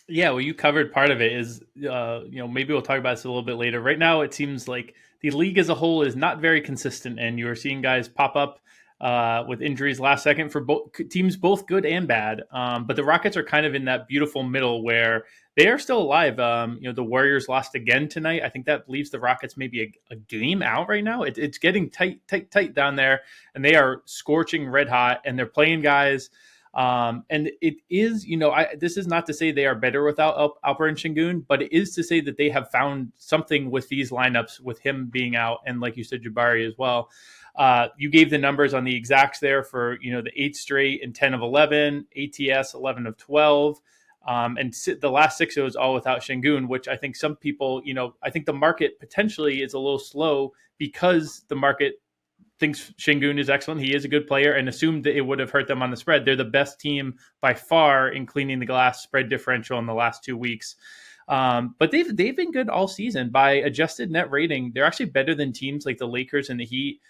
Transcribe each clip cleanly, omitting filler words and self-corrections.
Yeah, well, you covered part of it. Is maybe we'll talk about this a little bit later. Right now, it seems like the league as a whole is not very consistent, and you are seeing guys pop up with injuries last second for both teams, both good and bad. But the Rockets are kind of in that beautiful middle where they are still alive. The Warriors lost again tonight. I think that leaves the Rockets maybe a game out right now. It's getting tight down there, and they are scorching red hot, and they're playing guys. And it is, this is not to say they are better without Alperen Şengün, but it is to say that they have found something with these lineups, with him being out, and like you said, Jabari as well. You gave the numbers on the exacts there for the 8 straight and 10 of 11, ATS 11 of 12. And the last 6 of those all without Şengün, which I think some people, I think the market potentially is a little slow because the market thinks Şengün is excellent. He is a good player and assumed that it would have hurt them on the spread. They're the best team by far in cleaning the glass spread differential in the last 2 weeks. But they've been good all season by adjusted net rating. They're actually better than teams like the Lakers and the Heat.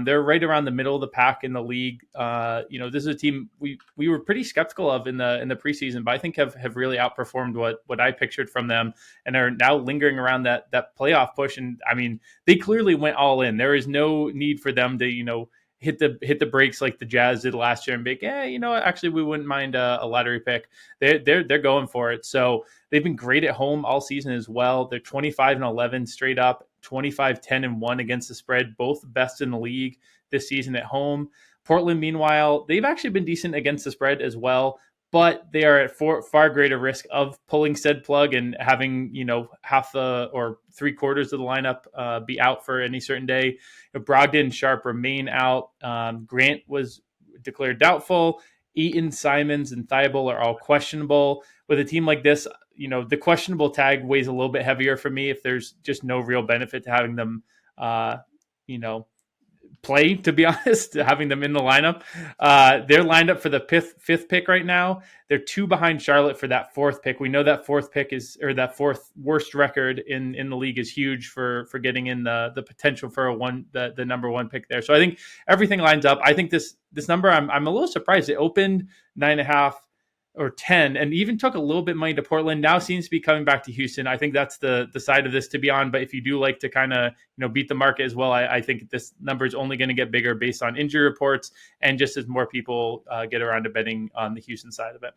They're right around the middle of the pack in the league. This is a team we were pretty skeptical of in the preseason, but I think have really outperformed what I pictured from them, and are now lingering around that playoff push. And I mean, they clearly went all in. There is no need for them to hit the brakes like the Jazz did last year and be like, actually we wouldn't mind a lottery pick. They're going for it. So they've been great at home all season as well. They're 25-11 straight up, 25-10-1 against the spread, both best in the league this season at home. Portland, meanwhile, they've actually been decent against the spread as well, but they are at far greater risk of pulling said plug and having half or 3/4 of the lineup be out for any certain day. Brogdon and Sharp remain out. Grant was declared doubtful. Eaton, Simons, and Thibault are all questionable. With a team like this, the questionable tag weighs a little bit heavier for me if there's just no real benefit to having them, play, to be honest, having them in the lineup. They're lined up for the fifth pick right now. They're 2 behind Charlotte for that 4th pick. We know that 4th pick that 4th worst record in the league is huge for getting in the potential for the number 1 pick there. So I think everything lines up. I think this number, I'm a little surprised. It opened 9.5 or 10 and even took a little bit money to Portland. Now seems to be coming back to Houston. I think that's the side of this to be on. But if you do like to kind of beat the market as well, I think this number is only going to get bigger based on injury reports and just as more people get around to betting on the Houston side of it.